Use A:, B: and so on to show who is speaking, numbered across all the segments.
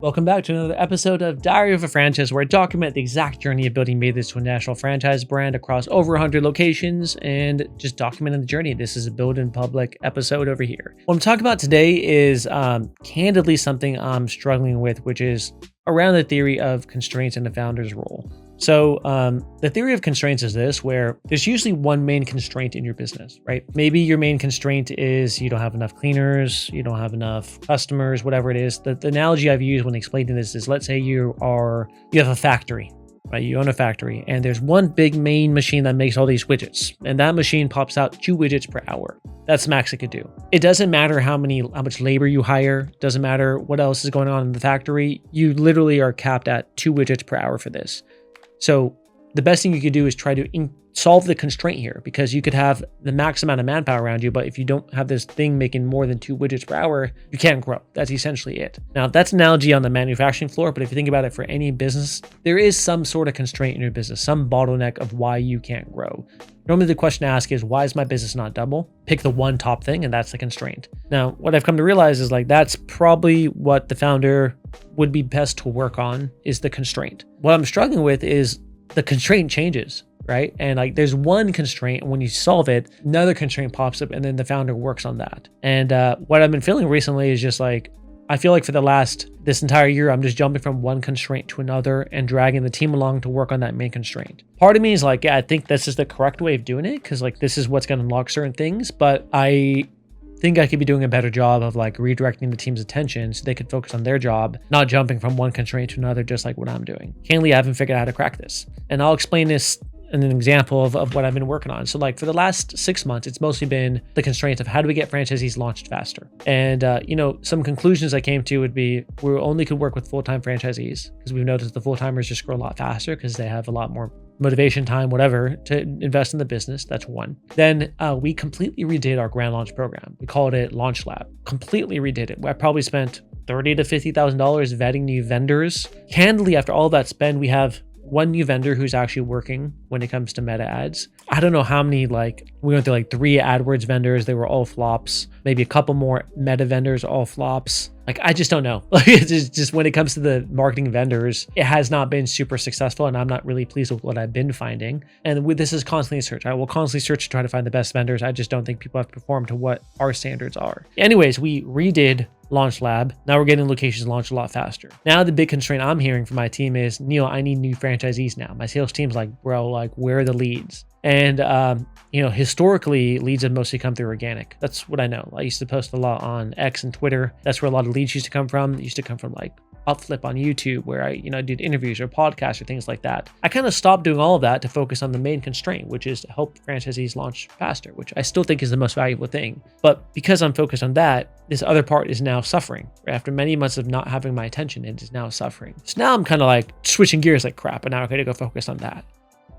A: Welcome back to another episode of Diary of a Franchise, where I document the exact journey of building MaidThis to a national franchise brand across over 100 locations and just documenting the journey. This is a build in public episode over here. What I'm talking about today is candidly something I'm struggling with, which is around the theory of constraints in the founder's role. So the theory of constraints is this, where there's usually one main constraint in your business, right? Maybe your main constraint is you don't have enough cleaners, you don't have enough customers, whatever it is. The analogy I've used when explaining this is, let's say you have a factory, right? You own a factory and there's one big main machine that makes all these widgets, and that machine pops out 2 widgets per hour. That's the max it could do. It doesn't matter how much labor you hire, doesn't matter what else is going on in the factory. You literally are capped at 2 widgets per hour for this. So the best thing you could do is try to solve the constraint here, because you could have the max amount of manpower around you, but if you don't have this thing making more than 2 widgets per hour, you can't grow. That's essentially it. Now, that's an analogy on the manufacturing floor, but if you think about it for any business, there is some sort of constraint in your business, some bottleneck of why you can't grow. Normally the question to ask is, why is my business not double? Pick the one top thing, and that's the constraint. Now, what I've come to realize is that's probably what the founder would be best to work on, is the constraint. What I'm struggling with is the constraint changes, right? And there's one constraint, and when you solve it, another constraint pops up, and then the founder works on that. And what I've been feeling recently is just I feel like for this entire year, I'm just jumping from one constraint to another and dragging the team along to work on that main constraint. Part of me is yeah, I think this is the correct way of doing it, because this is what's going to unlock certain things, but I think I could be doing a better job of redirecting the team's attention so they could focus on their job, not jumping from one constraint to another, just like what I'm doing. Candidly, I haven't figured out how to crack this. And I'll explain this in an example of what I've been working on. So for the last 6 months, it's mostly been the constraints of how do we get franchisees launched faster? And, some conclusions I came to would be, we only could work with full-time franchisees, because we've noticed the full-timers just grow a lot faster because they have a lot more motivation, time, whatever, to invest in the business. That's one. Then we completely redid our grand launch program. We called it Launch Lab. Completely redid it. I probably spent $30,000 to $50,000 vetting new vendors. Candidly, after all that spend, we have one new vendor who's actually working when it comes to meta ads. I don't know how many, we went through 3 AdWords vendors. They were all flops. Maybe a couple more meta vendors, all flops. I just don't know. It's just when it comes to the marketing vendors, it has not been super successful, and I'm not really pleased with what I've been finding. And this is constantly a search. I will constantly search to try to find the best vendors. I just don't think people have performed to what our standards are. Anyways, we redid Launch Lab. Now we're getting locations launched a lot faster. Now the big constraint I'm hearing from my team is, Neil, I need new franchisees now. My sales team's bro, where are the leads? And, historically, leads have mostly come through organic. That's what I know. I used to post a lot on X and Twitter. That's where a lot of leads used to come from. It used to come from Upflip on YouTube, where I did interviews or podcasts or things like that. I kind of stopped doing all of that to focus on the main constraint, which is to help franchisees launch faster, which I still think is the most valuable thing. But because I'm focused on that, this other part is now suffering. After many months of not having my attention, it is now suffering. So now I'm kind of switching gears crap, and now I'm going to go focus on that.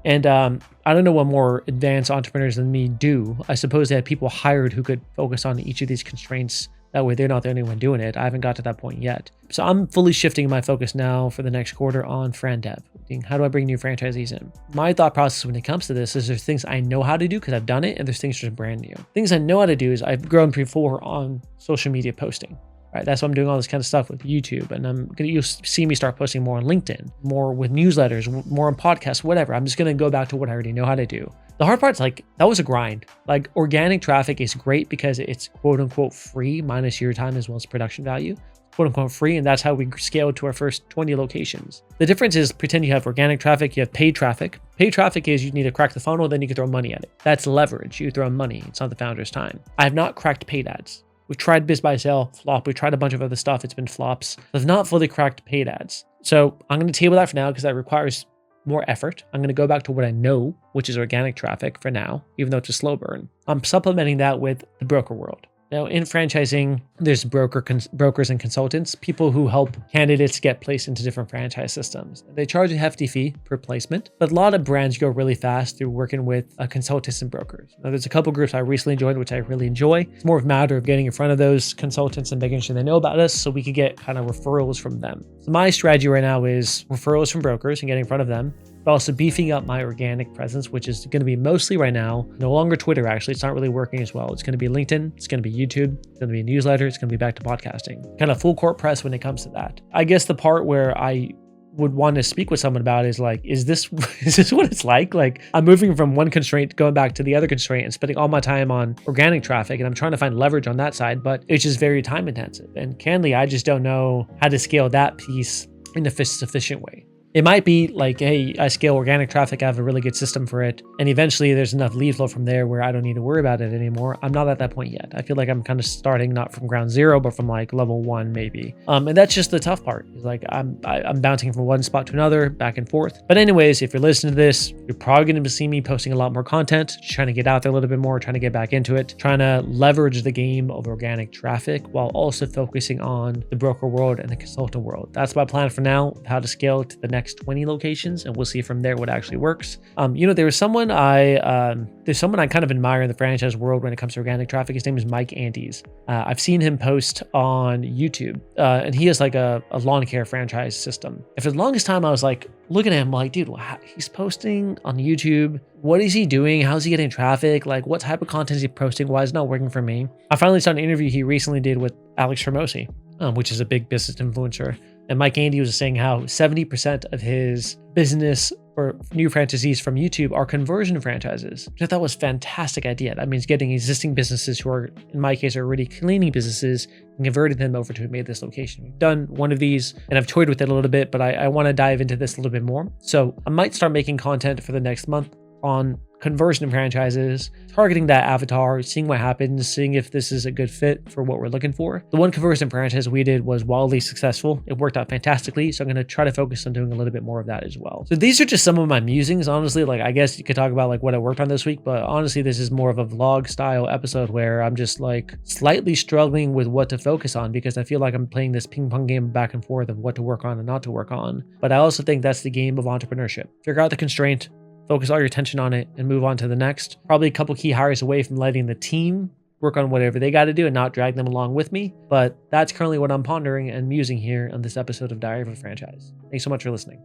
A: And I don't know what more advanced entrepreneurs than me do. I suppose they had people hired who could focus on each of these constraints. That way they're not the only one doing it. I haven't got to that point yet. So I'm fully shifting my focus now for the next quarter on Fran Dev. How do I bring new franchisees in? My thought process when it comes to this is, there's things I know how to do because I've done it, and there's things just brand new. Things I know how to do is I've grown before on social media posting. Right, that's why I'm doing all this kind of stuff with YouTube, and you'll see me start posting more on LinkedIn, more with newsletters, more on podcasts, whatever. I'm just gonna go back to what I already know how to do. The hard part's that was a grind. Organic traffic is great because it's quote unquote free, minus your time as well as production value, quote unquote free, and that's how we scaled to our first 20 locations. The difference is, pretend you have organic traffic, you have paid traffic. Paid traffic is you need to crack the funnel, then you can throw money at it. That's leverage. You throw money. It's not the founder's time. I have not cracked paid ads. We tried Biz Buy Sell, flop. We tried a bunch of other stuff. It's been flops. I've not fully cracked paid ads. So I'm going to table that for now because that requires more effort. I'm going to go back to what I know, which is organic traffic for now, even though it's a slow burn. I'm supplementing that with the broker world. Now, in franchising, there's brokers and consultants, people who help candidates get placed into different franchise systems. They charge a hefty fee per placement, but a lot of brands go really fast through working with consultants and brokers. Now, there's a couple groups I recently joined, which I really enjoy. It's more of a matter of getting in front of those consultants and making sure they know about us so we can get kind of referrals from them. So my strategy right now is referrals from brokers and getting in front of them. but also beefing up my organic presence, which is going to be mostly right now, no longer Twitter, actually. It's not really working as well. It's going to be LinkedIn, it's going to be YouTube, it's going to be a newsletter, it's going to be back to podcasting. Kind of full court press when it comes to that. I guess the part where I would want to speak with someone about is like, is this what it's like? Like, I'm moving from one constraint going back to the other constraint and spending all my time on organic traffic, and I'm trying to find leverage on that side, but it's just very time intensive. And candidly, I just don't know how to scale that piece in a sufficient way. It might be like, hey, I scale organic traffic, I have a really good system for it, and eventually there's enough lead flow from there where I don't need to worry about it anymore. I'm not at that point yet. I feel like I'm kind of starting not from ground zero, but from like level 1 maybe. And that's just the tough part. Is like I'm bouncing from one spot to another, back and forth. But anyways, if you're listening to this, you're probably going to see me posting a lot more content, just trying to get out there a little bit more, trying to get back into it, trying to leverage the game of organic traffic while also focusing on the broker world and the consultant world. That's my plan for now, how to scale to the next 20 locations, and we'll see from there what actually works. There's someone I kind of admire in the franchise world when it comes to organic traffic. His name is MaidThis. I've seen him post on YouTube, and he has like a lawn care franchise system. And for the longest time, I was like looking at him like, dude, he's posting on YouTube. What is he doing? How's he getting traffic? Like, what type of content is he posting? Why is it not working for me? I finally saw an interview he recently did with Alex Hermosi, which is a big business influencer. And Mike Andy was saying how 70% of his business or new franchisees from YouTube are conversion franchises, which I thought was a fantastic idea. That means getting existing businesses who are, in my case, are already cleaning businesses and converting them over to a MaidThis location. We've done one of these and I've toyed with it a little bit, but I want to dive into this a little bit more. So I might start making content for the next month on conversion franchises, targeting that avatar, seeing what happens, seeing if this is a good fit for what we're looking for. The one conversion franchise we did was wildly successful. It worked out fantastically, so I'm going to try to focus on doing a little bit more of that as well. So these are just some of my musings, honestly. Like, I guess you could talk about like what I worked on this week, but honestly, this is more of a vlog style episode where I'm just like slightly struggling with what to focus on, because I feel like I'm playing this ping pong game back and forth of what to work on and not to work on. But I also think that's the game of entrepreneurship. Figure out the constraint, focus all your attention on it, and move on to the next. Probably a couple key hires away from letting the team work on whatever they got to do and not drag them along with me. But that's currently what I'm pondering and musing here on this episode of Diary of a Franchise. Thanks so much for listening.